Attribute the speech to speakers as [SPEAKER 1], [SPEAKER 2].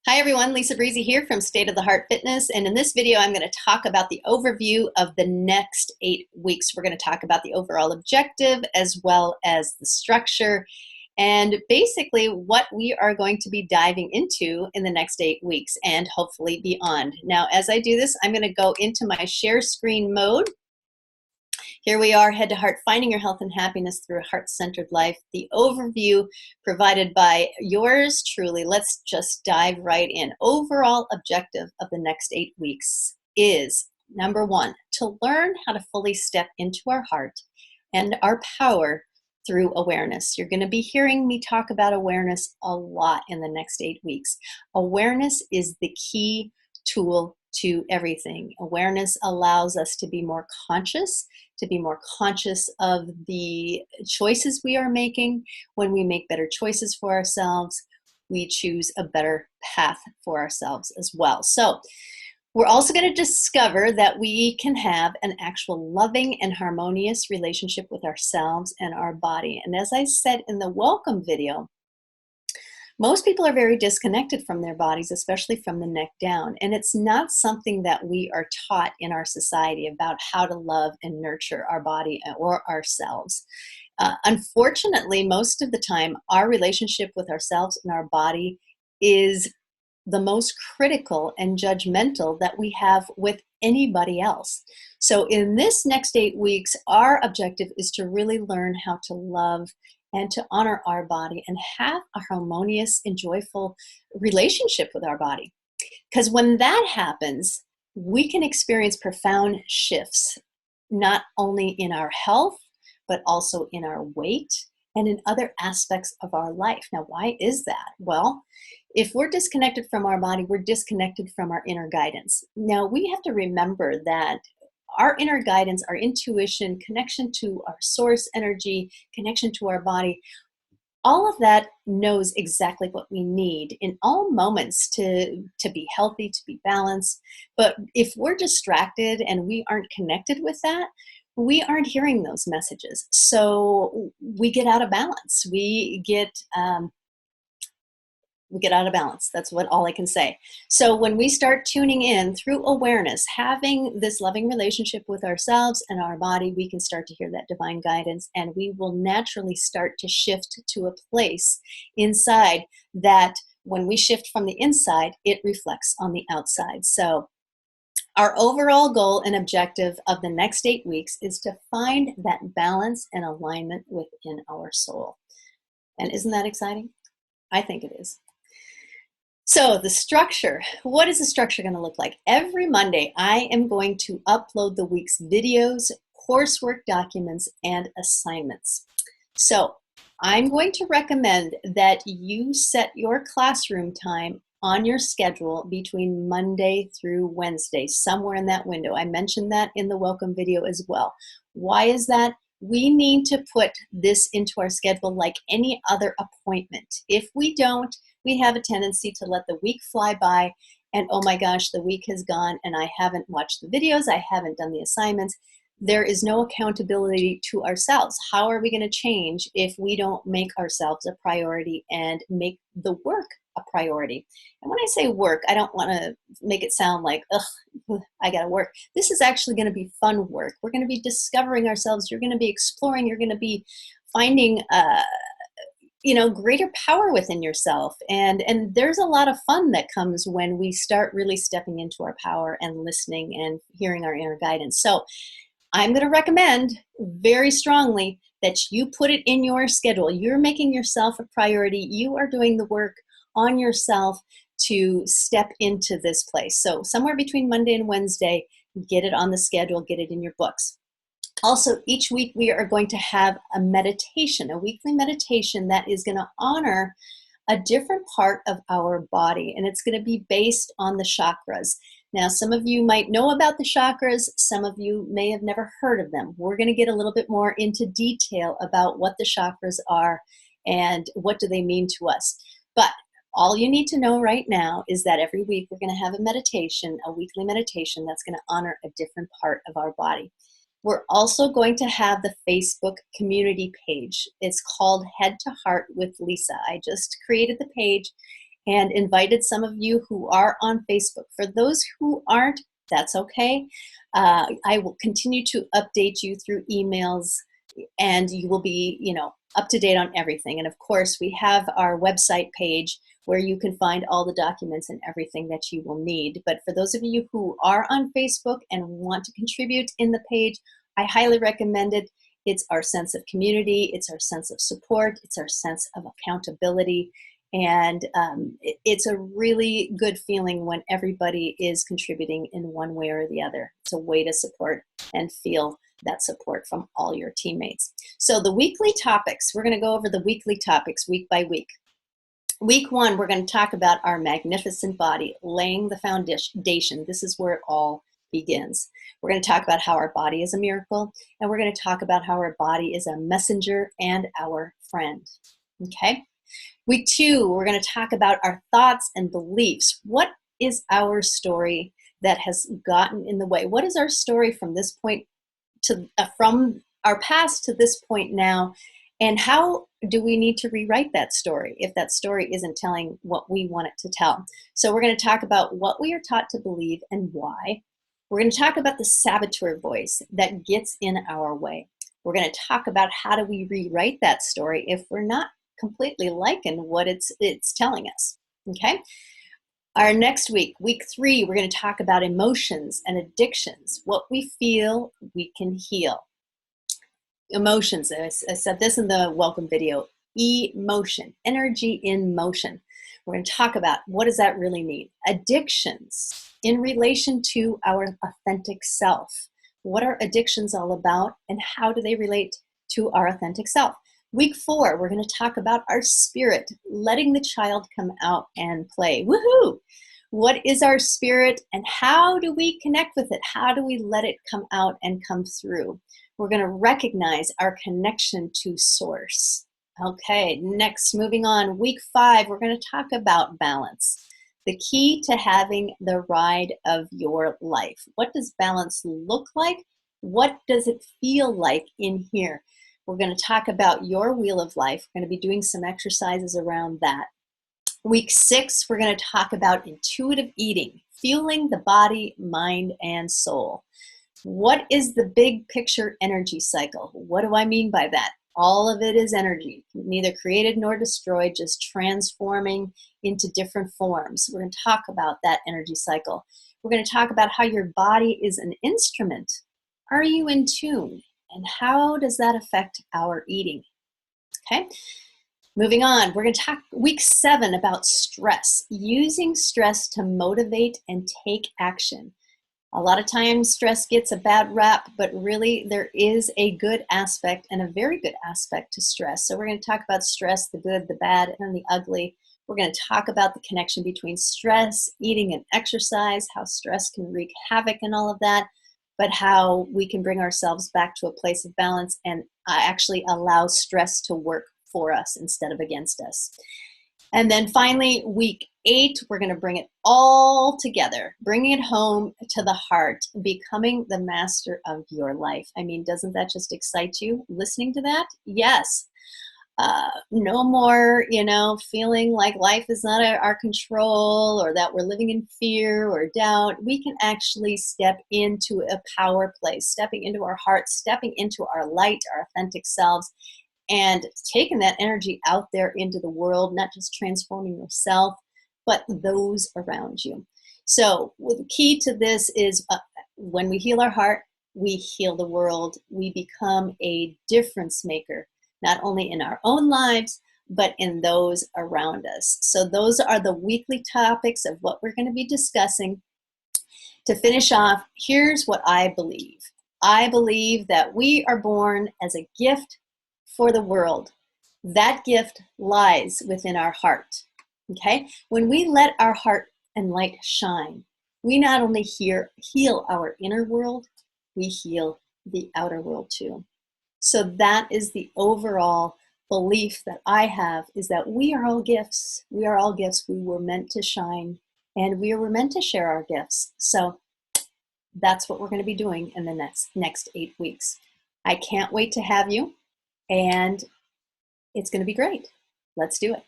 [SPEAKER 1] Hi everyone, Lisa Brisse here from State of the Heart Fitness, and in this video I'm going to talk about the overview of the next 8 weeks. We're going to talk about the overall objective as well as the structure and basically what we are going to be diving into in the next 8 weeks and hopefully beyond. Now as I do this, I'm going to go into my share screen mode. Here we are, Head to Heart, finding your health and happiness through a heart-centered life. The overview provided by yours truly. Let's just dive right in. Overall objective of the next 8 weeks is, number one, to learn how to fully step into our heart and our power through awareness. You're going to be hearing me talk about awareness a lot in the next 8 weeks. Awareness is the key tool to everything. Awareness allows us to be more conscious of the choices we are making. When we make better choices for ourselves, we choose a better path for ourselves as well. So we're also going to discover that we can have an actual loving and harmonious relationship with ourselves and our body. And as I said in the welcome video, most people are very disconnected from their bodies, especially from the neck down. And it's not something that we are taught in our society about how to love and nurture our body or ourselves. Unfortunately, most of the time, our relationship with ourselves and our body is the most critical and judgmental that we have with anybody else. So in this next 8 weeks, our objective is to really learn how to love and to honor our body and have a harmonious and joyful relationship with our body. Because when that happens, we can experience profound shifts, not only in our health, but also in our weight and in other aspects of our life. Now, why is that? Well, if we're disconnected from our body, we're disconnected from our inner guidance. Now, we have to remember that our inner guidance, our intuition, connection to our source energy, connection to our body, all of that knows exactly what we need in all moments to be healthy, to be balanced. But if we're distracted and we aren't connected with that, we aren't hearing those messages. So we get out of balance. We get out of balance. That's all I can say. So when we start tuning in through awareness, having this loving relationship with ourselves and our body, we can start to hear that divine guidance, and we will naturally start to shift to a place inside that when we shift from the inside, it reflects on the outside. So our overall goal and objective of the next 8 weeks is to find that balance and alignment within our soul. And isn't that exciting? I think it is. So the structure, what is the structure going to look like? Every Monday, I am going to upload the week's videos, coursework documents, and assignments. So I'm going to recommend that you set your classroom time on your schedule between Monday through Wednesday, somewhere in that window. I mentioned that in the welcome video as well. Why is that? We need to put this into our schedule like any other appointment. If we don't, we have a tendency to let the week fly by and oh my gosh, the week has gone and I haven't watched the videos, I haven't done the assignments. There is no accountability to ourselves. How are we going to change if we don't make ourselves a priority and make the work a priority? And when I say work, I don't want to make it sound like, ugh, I got to work. This is actually going to be fun work. We're going to be discovering ourselves. You're going to be exploring. You're going to be finding greater power within yourself. And there's a lot of fun that comes when we start really stepping into our power and listening and hearing our inner guidance. So I'm going to recommend very strongly that you put it in your schedule. You're making yourself a priority. You are doing the work on yourself to step into this place. So somewhere between Monday and Wednesday, get it on the schedule, get it in your books. Also, each week we are going to have a meditation, a weekly meditation that is going to honor a different part of our body, and it's going to be based on the chakras. Now, some of you might know about the chakras, some of you may have never heard of them. We're going to get a little bit more into detail about what the chakras are and what do they mean to us. But all you need to know right now is that every week we're going to have a meditation, a weekly meditation that's going to honor a different part of our body. We're also going to have the Facebook community page. It's called Head to Heart with Lisa. I just created the page and invited some of you who are on Facebook. For those who aren't, that's okay. I will continue to update you through emails, and you will be, up to date on everything. And of course, we have our website page where you can find all the documents and everything that you will need. But for those of you who are on Facebook and want to contribute in the page, I highly recommend it. It's our sense of community, it's our sense of support, it's our sense of accountability. And it's a really good feeling when everybody is contributing in one way or the other. It's a way to support and feel that support from all your teammates. So the weekly topics, we're going to go over the weekly topics week by week. Week 1, we're going to talk about our magnificent body, laying the foundation. This is where it all begins. We're going to talk about how our body is a miracle, and we're going to talk about how our body is a messenger and our friend. Okay? Week 2, we're going to talk about our thoughts and beliefs. What is our story that has gotten in the way? What is our story from this point to from our past to this point now? And how do we need to rewrite that story if that story isn't telling what we want it to tell? So we're going to talk about what we are taught to believe and why. We're going to talk about the saboteur voice that gets in our way. We're going to talk about how do we rewrite that story if we're not completely liking what it's telling us. Okay? Our next week, week 3, we're going to talk about emotions and addictions. What we feel, we can heal. Emotions, I said this in the welcome video, emotion, energy in motion. We're going to talk about what does that really mean. Addictions in relation to our authentic self. What are addictions all about and how do they relate to our authentic self? Week 4, we're going to talk about our spirit, letting the child come out and play. Woohoo! What is our spirit and how do we connect with it? How do we let it come out and come through? We're going to recognize our connection to source. Okay, next, moving on, week 5, we're going to talk about balance. The key to having the ride of your life. What does balance look like? What does it feel like in here? We're going to talk about your wheel of life. We're going to be doing some exercises around that. Week 6, we're going to talk about intuitive eating, fueling the body, mind, and soul. What is the big picture energy cycle? What do I mean by that? All of it is energy, neither created nor destroyed, just transforming into different forms. We're going to talk about that energy cycle. We're going to talk about how your body is an instrument. Are you in tune? And how does that affect our eating? Okay, moving on, we're going to talk week 7 about stress, using stress to motivate and take action. A lot of times stress gets a bad rap, but really there is a good aspect and a very good aspect to stress. So we're going to talk about stress, the good, the bad, and the ugly. We're going to talk about the connection between stress, eating, and exercise, how stress can wreak havoc and all of that, but how we can bring ourselves back to a place of balance and actually allow stress to work for us instead of against us. And then finally, week 8, we're going to bring it all together, bringing it home to the heart, becoming the master of your life. I mean, doesn't that just excite you listening to that? Yes. No more, feeling like life is not our control or that we're living in fear or doubt. We can actually step into a power place, stepping into our heart, stepping into our light, our authentic selves, and taking that energy out there into the world, not just transforming yourself, but those around you. So the key to this is when we heal our heart, we heal the world. We become a difference maker, not only in our own lives, but in those around us. So those are the weekly topics of what we're going to be discussing. To finish off, here's what I believe. I believe that we are born as a gift for the world. That gift lies within our heart. Okay? When we let our heart and light shine, we not only heal our inner world, we heal the outer world too. So that is the overall belief that I have, is that we are all gifts. We are all gifts. We were meant to shine, and we were meant to share our gifts. So that's what we're going to be doing in the next 8 weeks. I can't wait to have you, and it's going to be great. Let's do it.